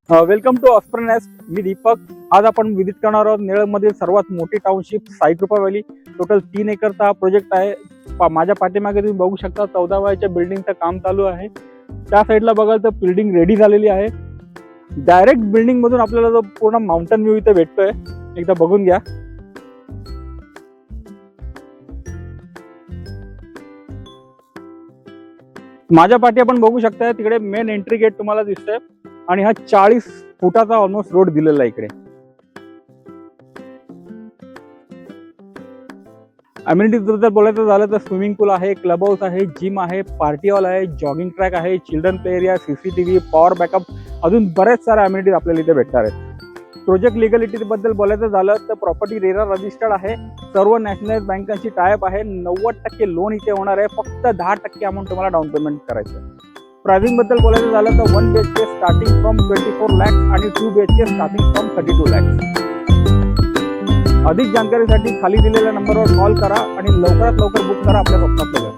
Welcome to Ospreynest. मी दीपक. आज आपण विजिट करणार आहोत नेरळमधील सर्वात मोठी टाउनशिप साईकृपा व्हॅली. टोटल 3 एकरचा हा प्रोजेक्ट आहे. माझ्या पाठीमागे तुम्ही बघू शकता 14 वायच्या बिल्डिंगचं काम चालू आहे. त्या साईडला बघाल तर बिल्डिंग रेडी झालेली आहे. डायरेक्ट बिल्डिंग मधून आपल्याला जो पूर्ण माउंटन व्ह्यू इथे भेटतोय, एकदा बघून घ्या. माझ्या पाठी आपण बघू शकता तिकडे मेन एंट्री गेट तुम्हाला दिसतंय आणि हा 40 फुटाचा ऑलमोस्ट रोड दिलेला आहे इकडे. अम्युनिटीज बद्दल बोलायचं झालं तर स्विमिंग पूल आहे, क्लब हाऊस आहे, जिम आहे, पार्टी हॉल आहे, जॉगिंग ट्रॅक आहे, children play area, CCTV, power backup, अजून बरेच सारे अम्युनिटीज आपल्याला इथे भेटणार आहेत. प्रोजेक्ट लिगलिटी बद्दल बोलायचं झालं तर प्रॉपर्टी रेरा रजिस्टर्ड आहे. सर्व नॅशनल बँकांची टायअप आहे. 90% लोन इथे होणार आहे. फक्त 10% अमाऊंट तुम्हाला डाऊन पेमेंट करायचं आहे. प्राइसिंग बद्दल बोलायचं झालं तर 1 BHK स्टार्टिंग फ्रॉम 24 लाख आणि 2 BHK स्टार्टिंग फ्रॉम 32 लाख. अधिक जानकारीसाठी खाली दिलेल्या नंबरवर कॉल करा आणि लवकरात लवकर बुक करा आपल्या स्वप्नातलं घर.